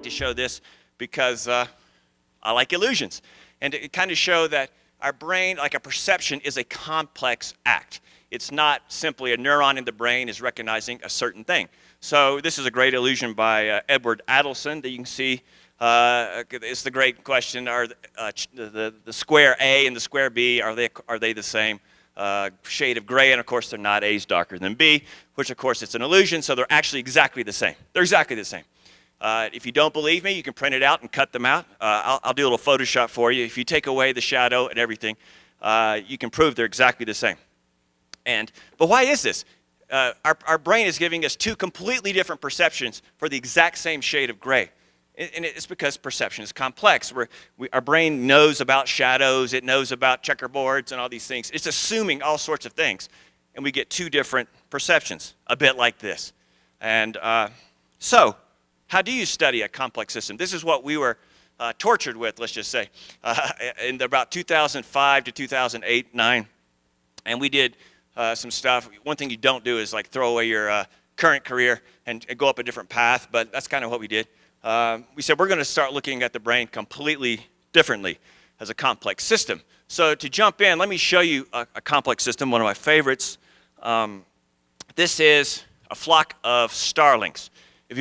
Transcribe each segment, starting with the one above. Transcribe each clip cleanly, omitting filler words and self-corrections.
to show this because I like illusions. And to kind of show that our brain, like a perception, is a complex act. It's not simply a neuron in the brain is recognizing a certain thing. So this is a great illusion by Edward Adelson that you can see. It's the great question: are the square A and the square B, are they the same shade of gray? And of course, they're not. A is darker than B, which of course it's an illusion. So they're actually exactly the same. They're exactly the same. If you don't believe me, you can print it out and cut them out. I'll do a little Photoshop for you. If you take away the shadow and everything, you can prove they're exactly the same. But why is this? Our brain is giving us two completely different perceptions for the exact same shade of gray. And it's because perception is complex. Our brain knows about shadows, it knows about checkerboards and all these things. It's assuming all sorts of things. And we get two different perceptions, a bit like this. And so, how do you study a complex system? This is what we were tortured with, let's just say, in about 2005 to 2008, 9. And we did some stuff. One thing you don't do is like throw away your current career and go up a different path, but that's kind of what we did. We said we're going to start looking at the brain completely differently as a complex system. So to jump in, let me show you a complex system, one of my favorites. This is a flock of starlings. If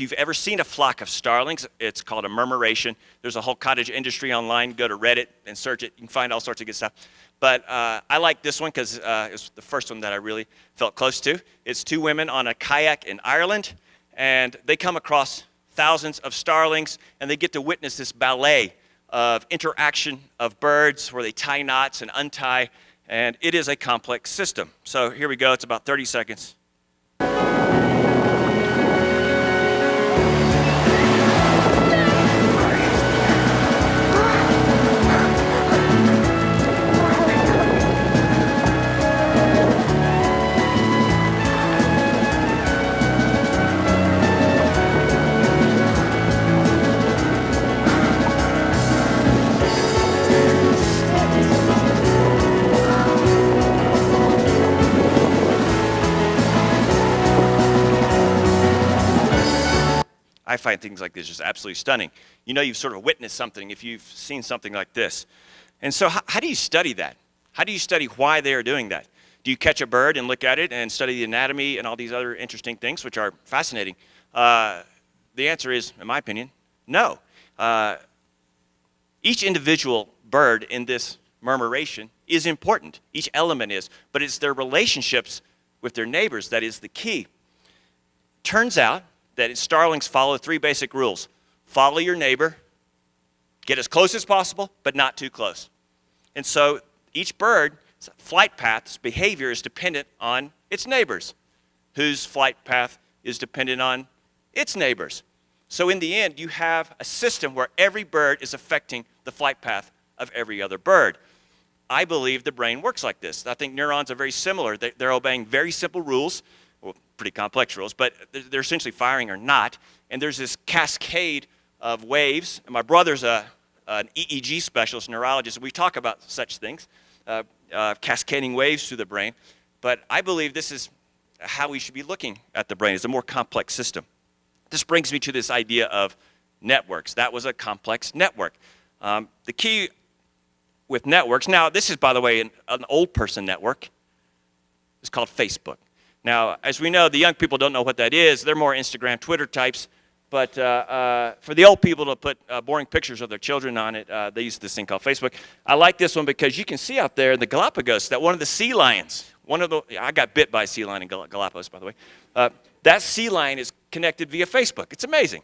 you've ever seen a flock of starlings, it's called a murmuration. There's a whole cottage industry online. Go to Reddit and search it. You can find all sorts of good stuff. But I like this one because it's the first one that I really felt close to. It's two women on a kayak in Ireland, and they come across thousands of starlings, and they get to witness this ballet of interaction of birds where they tie knots and untie, and it is a complex system. So here we go. It's about 30 seconds. I find things like this just absolutely stunning. You know you've sort of witnessed something if you've seen something like this. And so how do you study that? How do you study why they are doing that? Do you catch a bird and look at it and study the anatomy and all these other interesting things, which are fascinating? The answer is, in my opinion, no. Each individual bird in this murmuration is important. Each element is. But it's their relationships with their neighbors that is the key. Turns out that starlings follow three basic rules. Follow your neighbor, get as close as possible, but not too close. And so each bird's flight path's behavior is dependent on its neighbors, whose flight path is dependent on its neighbors. So in the end, you have a system where every bird is affecting the flight path of every other bird. I believe the brain works like this. I think neurons are very similar. They're obeying very simple rules, well, pretty complex rules, but they're essentially firing or not. And there's this cascade of waves. And my brother's an EEG specialist, neurologist, and we talk about such things, cascading waves through the brain. But I believe this is how we should be looking at the brain, as a more complex system. This brings me to this idea of networks. That was a complex network. The key with networks, now this is, by the way, an old person network. It's called Facebook. Now, as we know, the young people don't know what that is. They're more Instagram, Twitter types. But for the old people to put boring pictures of their children on it, they use this thing called Facebook. I like this one because you can see out there in the Galapagos that one of the sea lions, I got bit by a sea lion in Galapagos, by the way. That sea lion is connected via Facebook. It's amazing.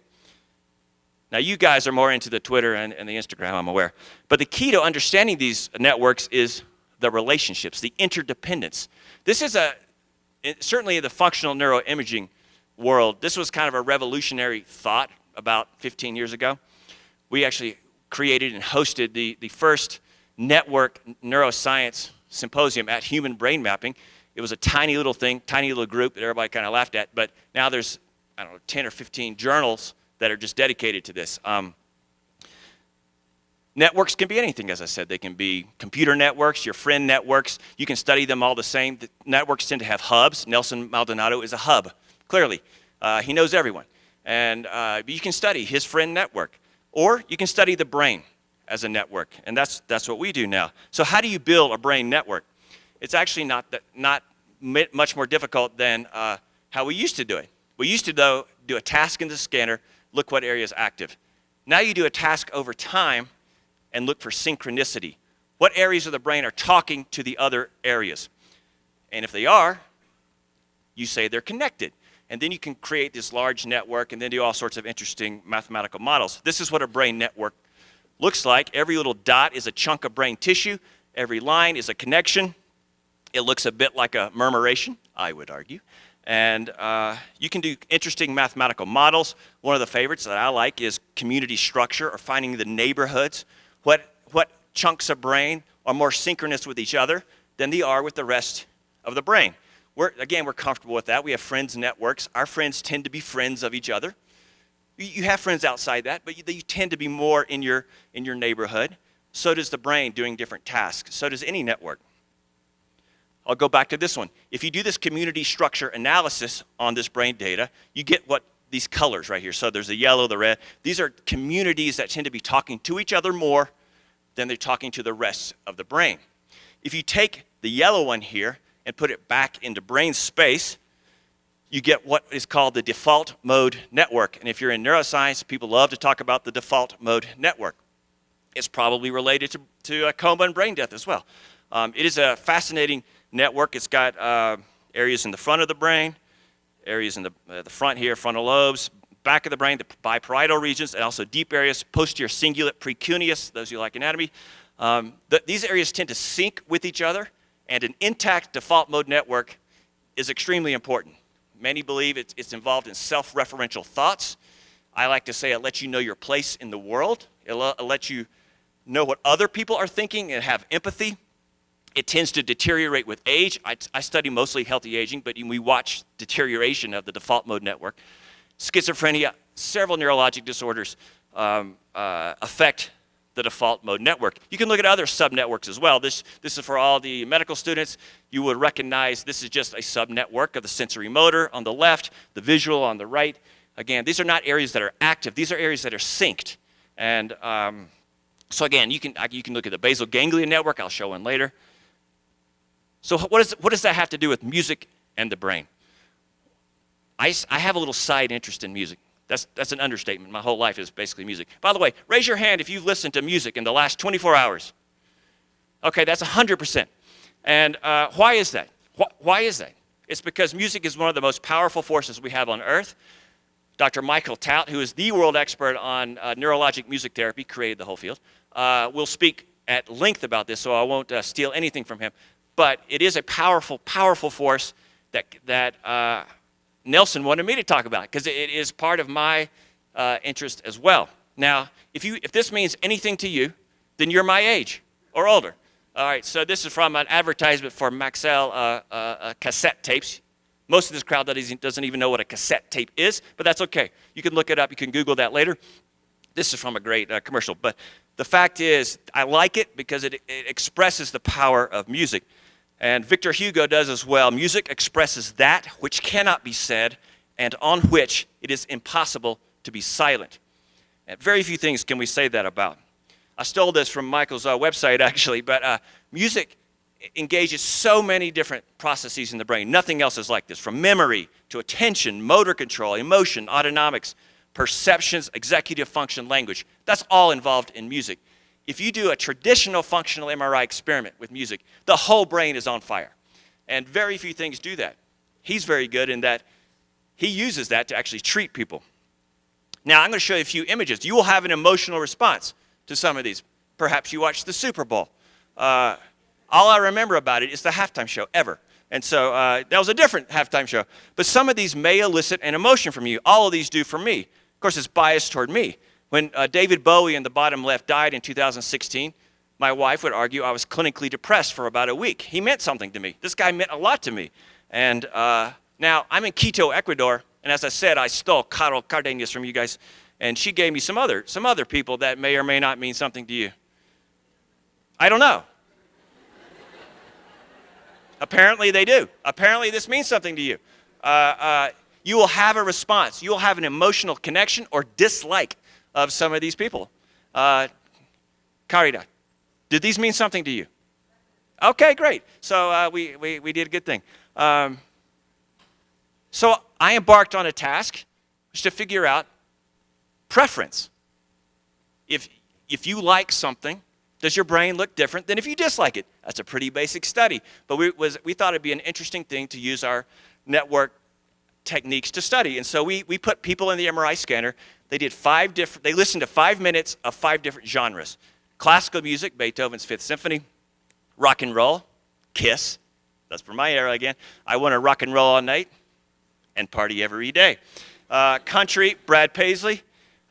Now, you guys are more into the Twitter and the Instagram, I'm aware. But the key to understanding these networks is the relationships, the interdependence. This is certainly in the functional neuroimaging world, this was kind of a revolutionary thought about 15 years ago. We actually created and hosted the first network neuroscience symposium at Human Brain Mapping. It was a tiny little thing, tiny little group that everybody kind of laughed at, but now there's, 10 or 15 journals that are just dedicated to this. Networks can be anything, as I said. They can be computer networks, your friend networks. You can study them all the same. The networks tend to have hubs. Nelson Maldonado is a hub, clearly. He knows everyone. And you can study his friend network, or you can study the brain as a network, and that's what we do now. So how do you build a brain network? It's actually not much more difficult than how we used to do it. We used to, though, do a task in the scanner, look what area is active. Now you do a task over time and look for synchronicity. What areas of the brain are talking to the other areas? And if they are, you say they're connected. And then you can create this large network and then do all sorts of interesting mathematical models. This is what a brain network looks like. Every little dot is a chunk of brain tissue. Every line is a connection. It looks a bit like a murmuration, I would argue. And you can do interesting mathematical models. One of the favorites that I like is community structure, or finding the neighborhoods. What chunks of brain are more synchronous with each other than they are with the rest of the brain. We're comfortable with that. We have friends networks. Our friends tend to be friends of each other. You have friends outside that, but you tend to be more in your neighborhood. So does the brain doing different tasks. So does any network. I'll go back to this one. If you do this community structure analysis on this brain data, you get these colors right here. So there's the yellow, the red. These are communities that tend to be talking to each other more than they're talking to the rest of the brain. If you take the yellow one here and put it back into brain space, you get what is called the default mode network. And if you're in neuroscience, people love to talk about the default mode network. It's probably related to a coma and brain death as well. It is a fascinating network. It's got areas in the front of the brain, areas in the front here, frontal lobes, back of the brain, the biparietal regions, and also deep areas, posterior cingulate, precuneus, those who like anatomy. These areas tend to sync with each other, and an intact default mode network is extremely important. Many believe it's involved in self-referential thoughts. I like to say it lets you know your place in the world. It lets you know what other people are thinking and have empathy. It tends to deteriorate with age. I study mostly healthy aging, but we watch deterioration of the default mode network. Schizophrenia, several neurologic disorders affect the default mode network. You can look at other subnetworks as well. This is for all the medical students. You would recognize this is just a subnetwork of the sensory motor on the left, the visual on the right. Again, these are not areas that are active. These are areas that are synced. And so again, you can look at the basal ganglia network. I'll show one later. So what does that have to do with music and the brain? I have a little side interest in music. That's an understatement. My whole life is basically music. By the way, raise your hand if you've listened to music in the last 24 hours. Okay, that's 100%. And why is that? Why is that? It's because music is one of the most powerful forces we have on earth. Dr. Michael Tout, who is the world expert on neurologic music therapy, created the whole field, will speak at length about this, so I won't steal anything from him. But it is a powerful, powerful force that Nelson wanted me to talk about, because it is part of my interest as well. Now, if this means anything to you, then you're my age or older. All right, so this is from an advertisement for Maxell cassette tapes. Most of this crowd doesn't even know what a cassette tape is, but that's okay. You can look it up. You can Google that later. This is from a great commercial. But the fact is, I like it because it expresses the power of music. And Victor Hugo does as well. Music expresses that which cannot be said and on which it is impossible to be silent. And very few things can we say that about. I stole this from Michael's website, actually, but music engages so many different processes in the brain. Nothing else is like this, from memory to attention, motor control, emotion, autonomics, perceptions, executive function, language. That's all involved in music. If you do a traditional functional MRI experiment with music, the whole brain is on fire. And very few things do that. He's very good in that he uses that to actually treat people. Now, I'm going to show you a few images. You will have an emotional response to some of these. Perhaps you watched the Super Bowl. All I remember about it is the halftime show ever. And so that was a different halftime show. But some of these may elicit an emotion from you. All of these do for me. Of course, it's biased toward me. When David Bowie in the bottom left died in 2016, my wife would argue I was clinically depressed for about a week. He meant something to me. This guy meant a lot to me. And now I'm in Quito, Ecuador, and as I said, I stole Carol Cardenas from you guys, and she gave me some other people that may or may not mean something to you. I don't know. Apparently they do. Apparently this means something to you. you will have a response. You will have an emotional connection or dislike of some of these people. Karida, did these mean something to you? Okay, great. So we did a good thing. So I embarked on a task which to figure out preference. If you like something, does your brain look different than if you dislike it? That's a pretty basic study. But we thought it'd be an interesting thing to use our network techniques to study. And so we put people in the MRI scanner. They listened to 5 minutes of 5 different genres. Classical music, Beethoven's Fifth Symphony. Rock and roll, Kiss. That's from my era again. I want to rock and roll all night and party every day. Country, Brad Paisley.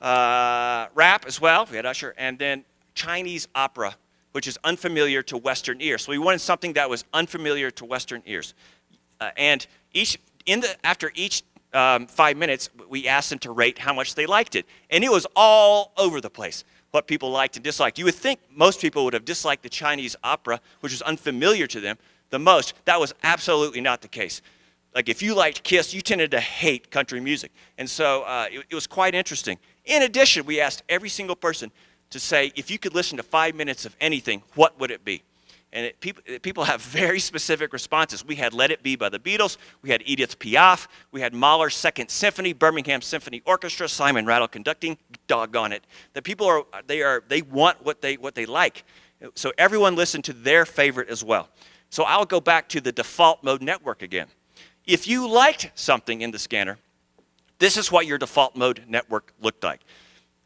Rap as well, we had Usher. And then Chinese opera, which is unfamiliar to Western ears. So we wanted something that was unfamiliar to Western ears. And after each 5 minutes, we asked them to rate how much they liked it. And it was all over the place, what people liked and disliked. You would think most people would have disliked the Chinese opera, which was unfamiliar to them, the most. That was absolutely not the case. Like if you liked Kiss, you tended to hate country music. And so it was quite interesting. In addition, we asked every single person to say, if you could listen to 5 minutes of anything, what would it be? And people have very specific responses. We had Let It Be by the Beatles. We had Edith Piaf. We had Mahler's Second Symphony, Birmingham Symphony Orchestra, Simon Rattle conducting. Doggone it. The people they want what they like. So everyone listened to their favorite as well. So I'll go back to the default mode network again. If you liked something in the scanner, this is what your default mode network looked like.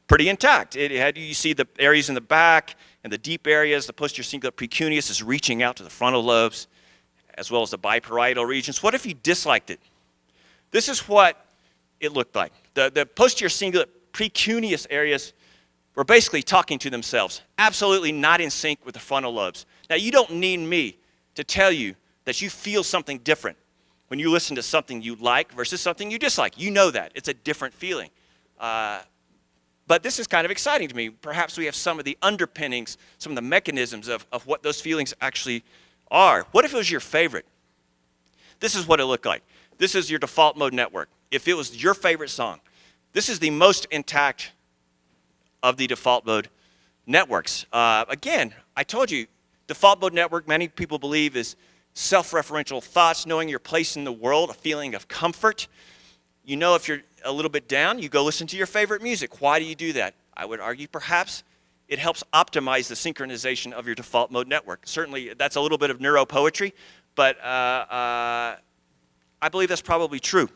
Pretty intact. You see the areas in the back and the deep areas. The posterior cingulate precuneus is reaching out to the frontal lobes, as well as the biparietal regions. What if you disliked it? This is what it looked like. The posterior cingulate precuneus areas were basically talking to themselves, absolutely not in sync with the frontal lobes. Now, you don't need me to tell you that you feel something different when you listen to something you like versus something you dislike. You know that. It's a different feeling. But this is kind of exciting to me. Perhaps we have some of the underpinnings, some of the mechanisms of what those feelings actually are. What if it was your favorite? This is what it looked like. This is your default mode network. If it was your favorite song, this is the most intact of the default mode networks. Again, I told you, default mode network, many people believe, is self-referential thoughts, knowing your place in the world, a feeling of comfort. You know, if you're a little bit down, you go listen to your favorite music. Why do you do that? I would argue perhaps it helps optimize the synchronization of your default mode network. Certainly, that's a little bit of neuropoetry, but I believe that's probably true.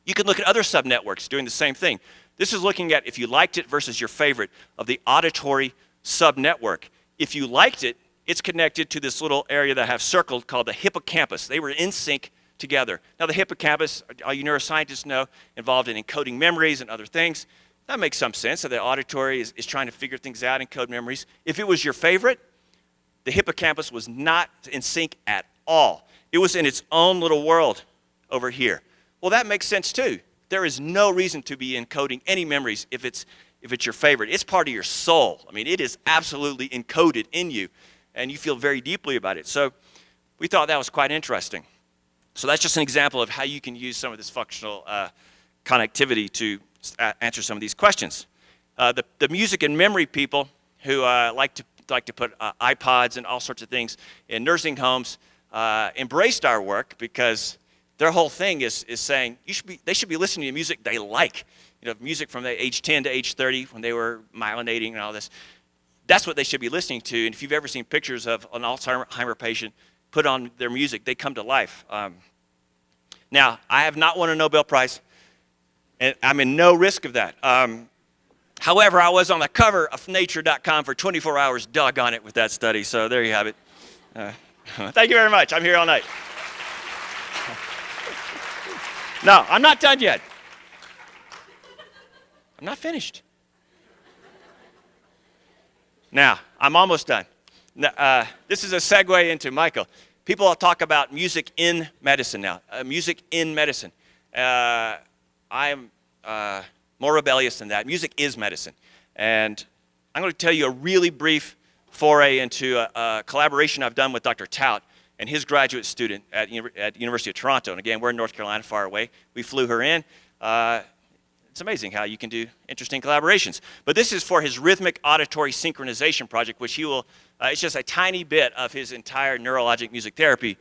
You can look at other subnetworks doing the same thing. This is looking at if you liked it versus your favorite of the auditory subnetwork. If you liked it, it's connected to this little area that I have circled called the hippocampus. They were in sync together. Now, the hippocampus, all you neuroscientists know, involved in encoding memories and other things. That makes some sense. So the auditory is trying to figure things out, encode memories. If it was your favorite, the hippocampus was not in sync at all. It was in its own little world over here. Well, that makes sense too. There is no reason to be encoding any memories if it's your favorite. It's part of your soul. I mean, it is absolutely encoded in you, and you feel very deeply about it. So we thought that was quite interesting. So that's just an example of how you can use some of this functional connectivity to answer some of these questions. The music and memory people who like to put iPods and all sorts of things in nursing homes embraced our work because their whole thing is saying they should be listening to music they like. You know, music from the age 10 to age 30 when they were myelinating and all this. That's what they should be listening to. And if you've ever seen pictures of an Alzheimer patient put on their music, they come to life. Now, I have not won a Nobel Prize, and I'm in no risk of that. However, I was on the cover of Nature.com for 24 hours, doggone it, with that study. So there you have it. Thank you very much. I'm here all night. No, I'm not done yet. I'm not finished. Now, I'm almost done. This is a segue into Michael. People talk about music in medicine now. Music in medicine. I am more rebellious than that. Music is medicine. And I'm going to tell you a really brief foray into a collaboration I've done with Dr. Tout. and his graduate student at University of Toronto. And again, we're in North Carolina, far away. We flew her in. It's amazing how you can do interesting collaborations. But this is for his rhythmic auditory synchronization project, which he will, it's just a tiny bit of his entire neurologic music therapy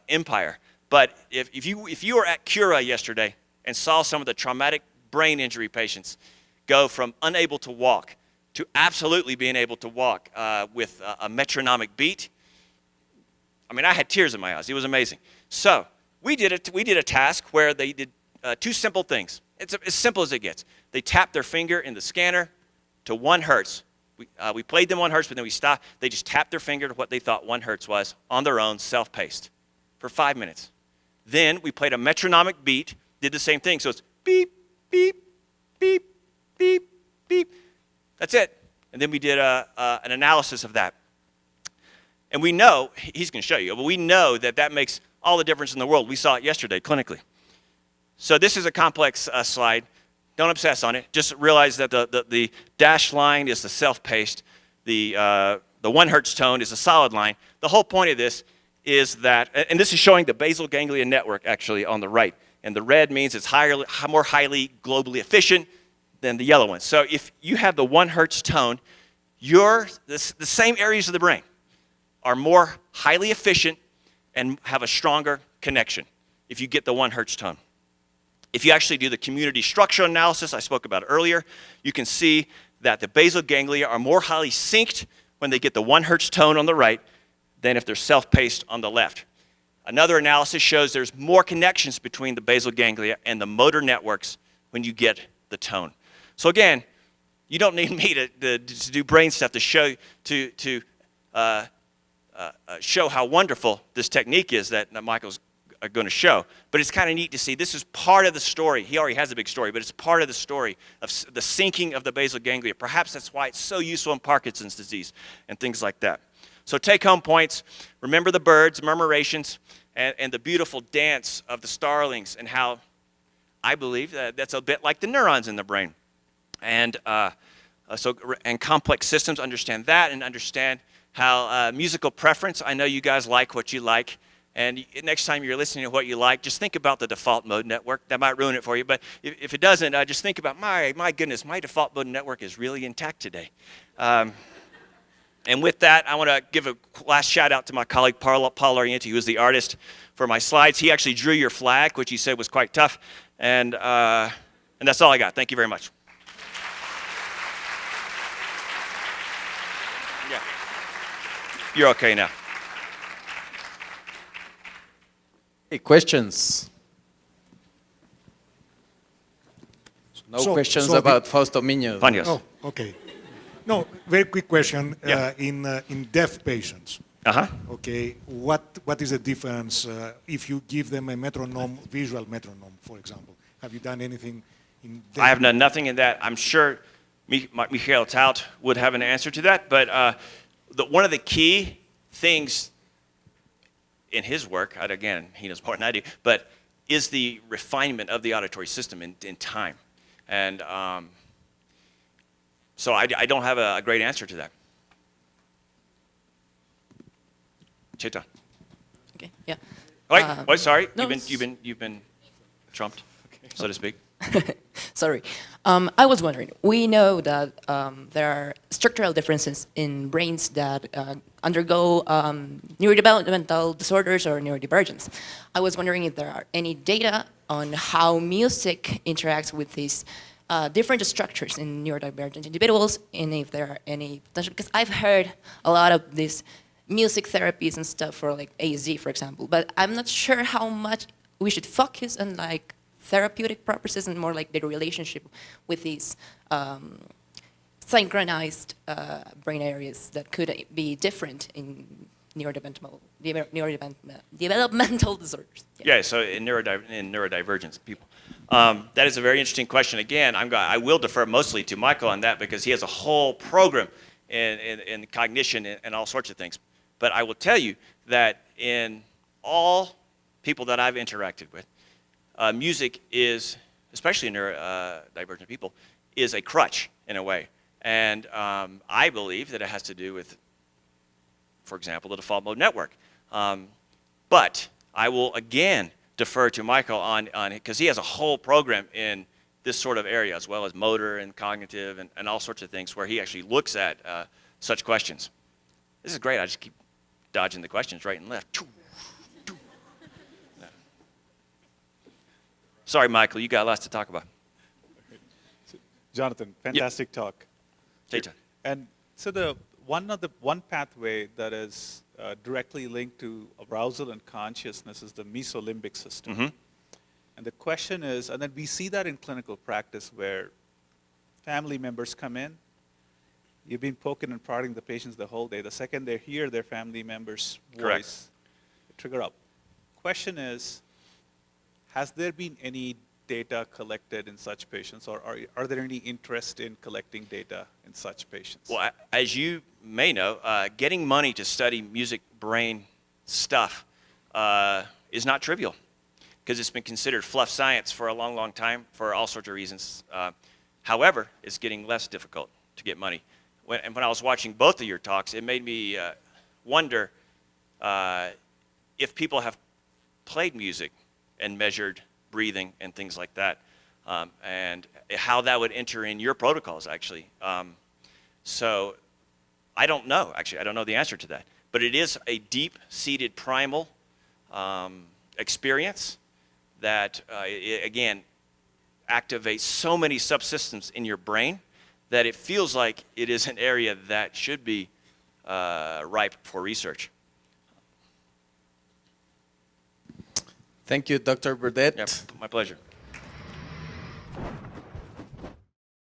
empire. But if you were at Cura yesterday and saw some of the traumatic brain injury patients go from unable to walk to absolutely being able to walk with a metronomic beat, I mean, I had tears in my eyes. It was amazing. So we did a task where they did two simple things. It's as simple as it gets. They tapped their finger in the scanner to 1 hertz. We played them 1 hertz, but then we stopped. They just tapped their finger to what they thought 1 hertz was on their own, self-paced, for 5 minutes. Then we played a metronomic beat, did the same thing. So it's beep, beep, beep, beep, beep. That's it. And then we did an analysis of that. And we know, he's going to show you, but we know that that makes all the difference in the world. We saw it yesterday clinically. So this is a complex slide. Don't obsess on it. Just realize that the dashed line is the self-paced. The 1 hertz tone is a solid line. The whole point of this is that, and this is showing the basal ganglia network actually on the right. And the red means it's more highly globally efficient than the yellow one. So if you have the 1 hertz tone, the same areas of the brain are more highly efficient and have a stronger connection if you get the 1 hertz tone. If you actually do the community structure analysis I spoke about earlier, you can see that the basal ganglia are more highly synced when they get the 1 hertz tone on the right than if they're self-paced on the left. Another analysis shows there's more connections between the basal ganglia and the motor networks when you get the tone. So again, you don't need me to do brain stuff to show show how wonderful this technique is that Michael's going to show. But it's kind of neat to see this is part of the story. He already has a big story, but it's part of the story of the syncing of the basal ganglia. Perhaps that's why it's so useful in Parkinson's disease and things like that. So take-home points. Remember the birds, murmurations, and the beautiful dance of the starlings, and how I believe that's a bit like the neurons in the brain. And and complex systems, understand that, and understand how musical preference, I know you guys like what you like. And next time you're listening to what you like, just think about the default mode network. That might ruin it for you. But if it doesn't, just think about, my goodness, my default mode network is really intact today. And with that, I want to give a last shout out to my colleague, Paul Orienti, who is the artist for my slides. He actually drew your flag, which he said was quite tough. And that's all I got. Thank you very much. Yeah. You're okay now. Hey, questions? No questions about Fausto Miño. Oh, okay. No, very quick question. Yeah. In deaf patients, okay, what is the difference if you give them a metronome, visual metronome, for example? Have you done anything in deaf? I have done nothing in that. I'm sure Michael Taut would have an answer to that. But one of the key things in his work, again, he knows more than I do, but is the refinement of the auditory system in time. And so I don't have a great answer to that. Cheta. Okay, yeah. Wait, sorry. No, You've been trumped, so to speak. Sorry. I was wondering, we know that there are structural differences in brains that undergo neurodevelopmental disorders or neurodivergence. I was wondering if there are any data on how music interacts with these different structures in neurodivergent individuals, and if there are any potential, because I've heard a lot of these music therapies and stuff for like AZ, for example, but I'm not sure how much we should focus on like therapeutic purposes and more like the relationship with these synchronized brain areas that could be different in neurodevelopmental disorders. Yeah, so in neurodivergence people. That is a very interesting question. Again, I will defer mostly to Michael on that because he has a whole program in cognition and all sorts of things. But I will tell you that in all people that I've interacted with, music is, especially in neurodivergent people, is a crutch in a way. And I believe that it has to do with, for example, the default mode network. But I will again defer to Michael on because he has a whole program in this sort of area, as well as motor and cognitive and all sorts of things, where he actually looks at such questions. This is great. I just keep dodging the questions right and left. Sorry, Michael, you got lots to talk about. Jonathan, fantastic talk. Take time. And so the one pathway that is directly linked to arousal and consciousness is the mesolimbic system. Mm-hmm. And the question is, and then we see that in clinical practice where family members come in, you've been poking and prodding the patients the whole day. The second they hear their family member's voice, they trigger up. Question is, has there been any data collected in such patients, or are there any interest in collecting data in such patients? Well, as you may know, getting money to study music brain stuff is not trivial, because it's been considered fluff science for a long, long time for all sorts of reasons. However, it's getting less difficult to get money. When I was watching both of your talks, it made me wonder if people have played music and measured breathing and things like that, and how that would enter in your protocols, actually. So I don't know, actually. I don't know the answer to that. But it is a deep-seated primal experience that, again, activates so many subsystems in your brain that it feels like it is an area that should be ripe for research. Thank you, Dr. Burdette. Yeah, my pleasure.